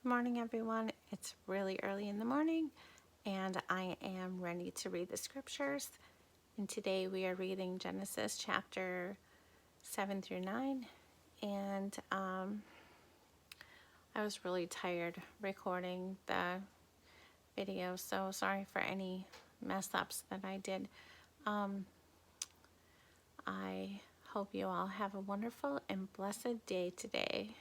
morning, everyone. It's really early in the morning, and I am ready to read the scriptures. And today we are reading Genesis chapter 7 through 9. And I was really tired recording the video, so sorry for any mess ups that I did. I hope you all have a wonderful and blessed day today,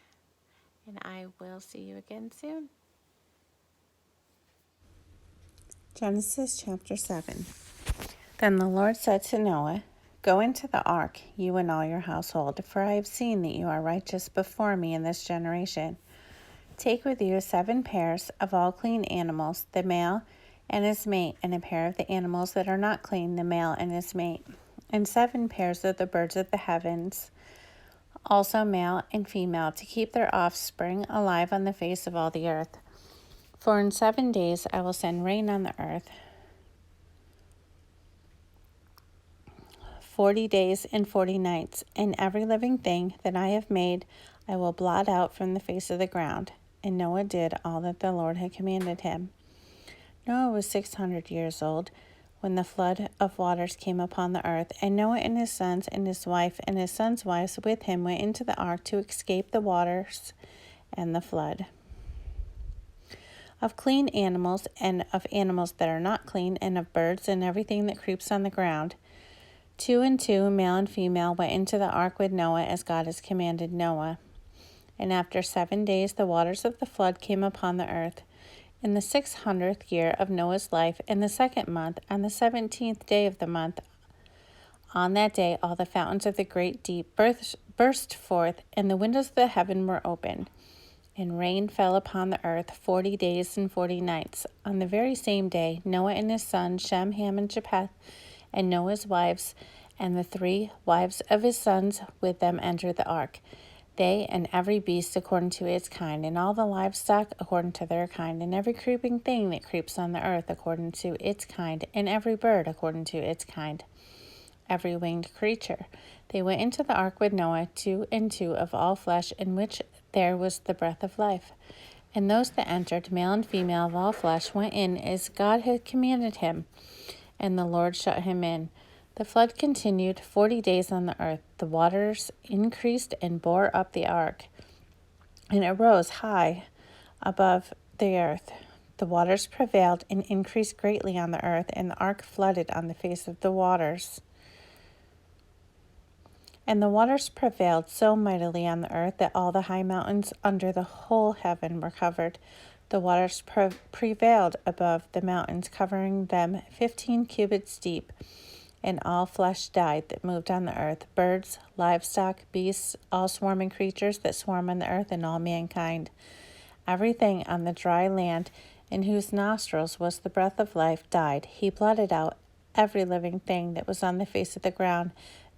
and I will see you again soon. Genesis chapter 7. Then the Lord said to Noah, "Go into the ark, you and all your household, for I have seen that you are righteous before me in this generation. Take with you 7 pairs of all clean animals, the male and his mate, and a pair of the animals that are not clean, the male and his mate, and 7 pairs of the birds of the heavens, also male and female, to keep their offspring alive on the face of all the earth. For in 7 days I will send rain on the earth, 40 days and 40 nights, and every living thing that I have made I will blot out from the face of the ground." And Noah did all that the Lord had commanded him. Noah was 600 years old when the flood of waters came upon the earth, and Noah and his sons and his wife and his sons' wives with him went into the ark to escape the waters and the flood. Of clean animals and of animals that are not clean, and of birds and everything that creeps on the ground, 2 and 2, male and female, went into the ark with Noah as God has commanded Noah. And after 7 days the waters of the flood came upon the earth. In the 600th year of Noah's life, in the 2nd month, on the 17th day of the month, on that day all the fountains of the great deep burst forth, and the windows of the heaven were opened. And rain fell upon the earth 40 days and 40 nights. On the very same day, Noah and his sons, Shem, Ham, and Japheth, and Noah's wives, and the 3 wives of his sons with them entered the ark. They and every beast according to its kind, and all the livestock according to their kind, and every creeping thing that creeps on the earth according to its kind, and every bird according to its kind, every winged creature. They went into the ark with Noah, 2 and 2 of all flesh, in which there was the breath of life. And those that entered, male and female of all flesh, went in as God had commanded him, and the Lord shut him in. The flood continued 40 days on the earth. The waters increased and bore up the ark, and it rose high above the earth. The waters prevailed and increased greatly on the earth, and the ark flooded on the face of the waters. And the waters prevailed so mightily on the earth that all the high mountains under the whole heaven were covered. The waters prevailed above the mountains, covering them 15 cubits deep. And all flesh died that moved on the earth, birds, livestock, beasts, all swarming creatures that swarm on the earth, and all mankind. Everything on the dry land, in whose nostrils was the breath of life, died. He blotted out every living thing that was on the face of the ground,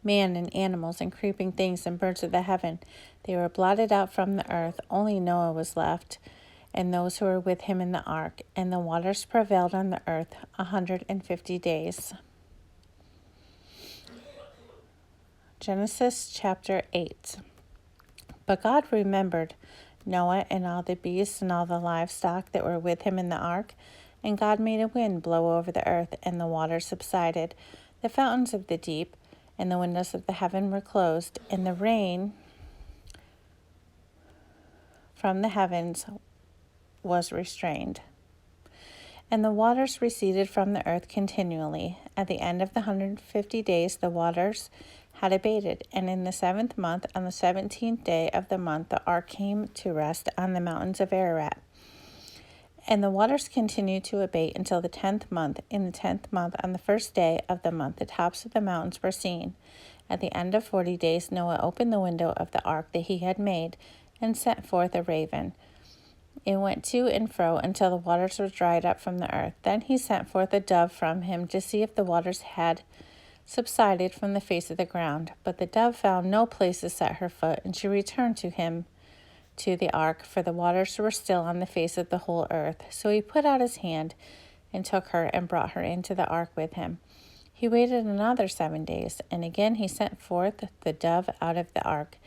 man and animals and creeping things and birds of the heaven. They were blotted out from the earth. Only Noah was left, and those who were with him in the ark. And the waters prevailed on the earth 150 days. Genesis chapter 8. But God remembered Noah and all the beasts and all the livestock that were with him in the ark. And God made a wind blow over the earth, and the waters subsided. The fountains of the deep and the windows of the heaven were closed, and the rain from the heavens was restrained. And the waters receded from the earth continually. At the end of the 150 days, the waters had abated, and in the 7th month, on the 17th day of the month, the ark came to rest on the mountains of Ararat. And the waters continued to abate until the 10th month. In the 10th month, on the 1st day of the month, the tops of the mountains were seen. At the end of 40 days, Noah opened the window of the ark that he had made, and sent forth a raven. It went to and fro until the waters were dried up from the earth. Then he sent forth a dove from him to see if the waters had subsided from the face of the ground. But the dove found no place to set her foot, and she returned to him to the ark, for the waters were still on the face of the whole earth. So he put out his hand and took her and brought her into the ark with him. He waited another 7 days, and again he sent forth the dove out of the ark.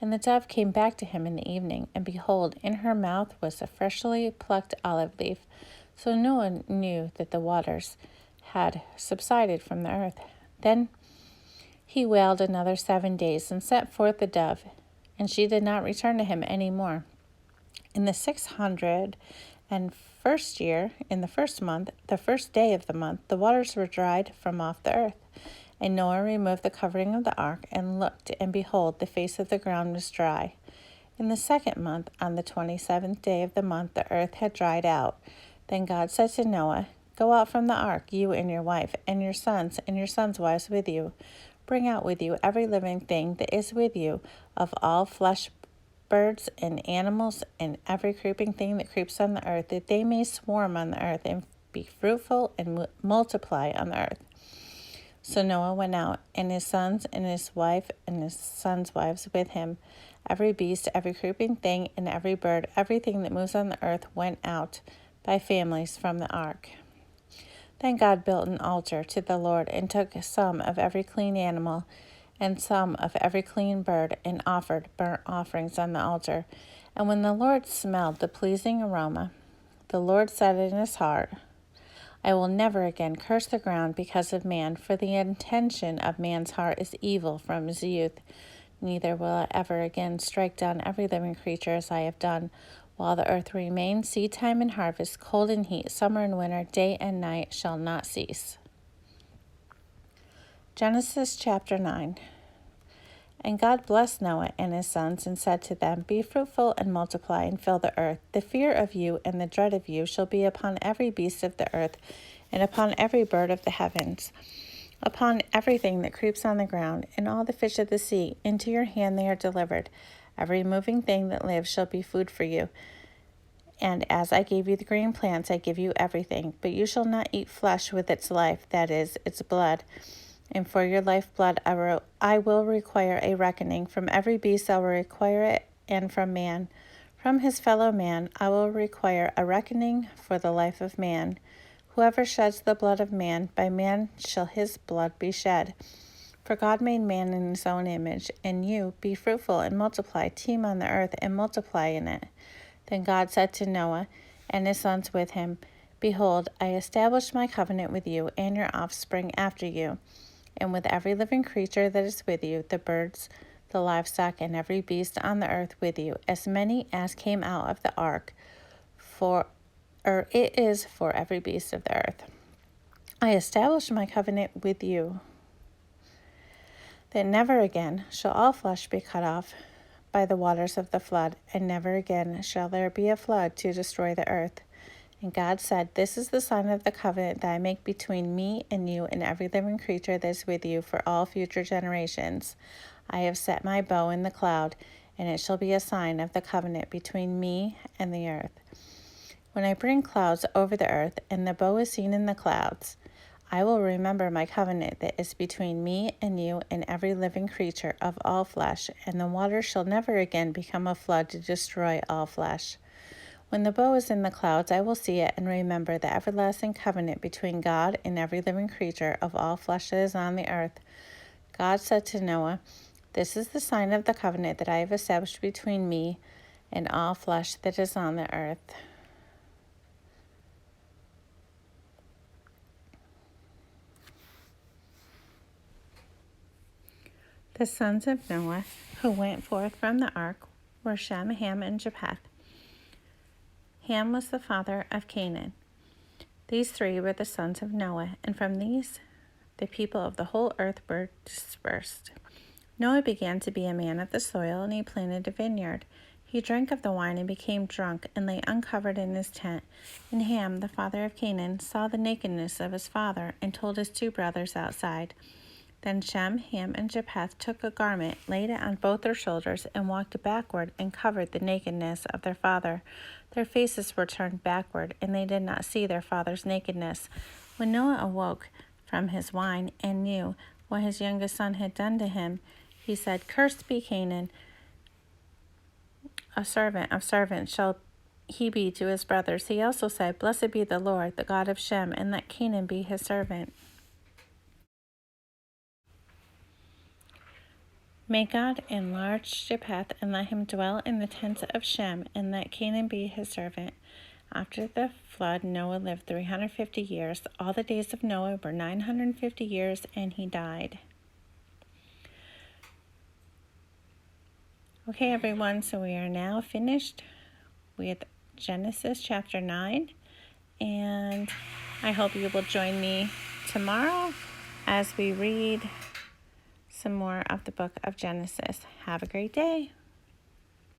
And the dove came back to him in the evening, and behold, in her mouth was a freshly plucked olive leaf. So Noah knew that the waters had subsided from the earth. Then he wailed another 7 days and sent forth the dove, and she did not return to him any more. In the 601st year, in the first month, the first day of the month, the waters were dried from off the earth. And Noah removed the covering of the ark, and looked, and behold, the face of the ground was dry. In the second month, on the 27th day of the month, the earth had dried out. Then God said to Noah, Go out from the ark, you and your wife, and your sons wives with you. Bring out with you every living thing that is with you, of all flesh, birds and animals, and every creeping thing that creeps on the earth, that they may swarm on the earth, and be fruitful and multiply on the earth. So Noah went out, and his sons and his wife and his sons' wives with him. Every beast, every creeping thing, and every bird, everything that moves on the earth went out by families from the ark. Then God built an altar to the Lord, and took some of every clean animal and some of every clean bird, and offered burnt offerings on the altar. And when the Lord smelled the pleasing aroma, the Lord said in his heart, I will never again curse the ground because of man, for the intention of man's heart is evil from his youth. Neither will I ever again strike down every living creature as I have done. While the earth remains, seed time and harvest, cold and heat, summer and winter, day and night shall not cease. Genesis chapter 9. And God blessed Noah and his sons, and said to them, Be fruitful and multiply, and fill the earth. The fear of you and the dread of you shall be upon every beast of the earth, and upon every bird of the heavens, upon everything that creeps on the ground, and all the fish of the sea. Into your hand they are delivered. Every moving thing that lives shall be food for you. And as I gave you the green plants, I give you everything. But you shall not eat flesh with its life, that is, its blood. And for your lifeblood I will require a reckoning. From every beast I will require it, and from man. From his fellow man I will require a reckoning for the life of man. Whoever sheds the blood of man, by man shall his blood be shed. For God made man in his own image, and you, be fruitful and multiply, teem on the earth and multiply in it. Then God said to Noah and his sons with him, Behold, I establish my covenant with you and your offspring after you, and with every living creature that is with you, the birds, the livestock, and every beast on the earth with you, as many as came out of the ark, it is for every beast of the earth. I establish my covenant with you, that never again shall all flesh be cut off by the waters of the flood, and never again shall there be a flood to destroy the earth. And God said, This is the sign of the covenant that I make between me and you and every living creature that is with you for all future generations. I have set my bow in the cloud, and it shall be a sign of the covenant between me and the earth. When I bring clouds over the earth, and the bow is seen in the clouds, I will remember my covenant that is between me and you and every living creature of all flesh, and the water shall never again become a flood to destroy all flesh. When the bow is in the clouds, I will see it and remember the everlasting covenant between God and every living creature of all flesh that is on the earth. God said to Noah, This is the sign of the covenant that I have established between me and all flesh that is on the earth. The sons of Noah who went forth from the ark were Shem, Ham, and Japheth. Ham was the father of Canaan. These three were the sons of Noah, and from these the people of the whole earth were dispersed. Noah began to be a man of the soil, and he planted a vineyard. He drank of the wine and became drunk, and lay uncovered in his tent. And Ham, the father of Canaan, saw the nakedness of his father, and told his two brothers outside. Then Shem, Ham, and Japheth took a garment, laid it on both their shoulders, and walked backward, and covered the nakedness of their father. Their faces were turned backward, and they did not see their father's nakedness. When Noah awoke from his wine, and knew what his youngest son had done to him, he said, Cursed be Canaan, a servant of servants shall he be to his brothers. He also said, Blessed be the Lord, the God of Shem, and let Canaan be his servant. May God enlarge Japheth, and let him dwell in the tents of Shem, and let Canaan be his servant. After the flood, Noah lived 350 years. All the days of Noah were 950 years, and he died. Okay, everyone, so we are now finished with Genesis chapter 9, and I hope you will join me tomorrow as we read some more of the book of Genesis. Have a great day.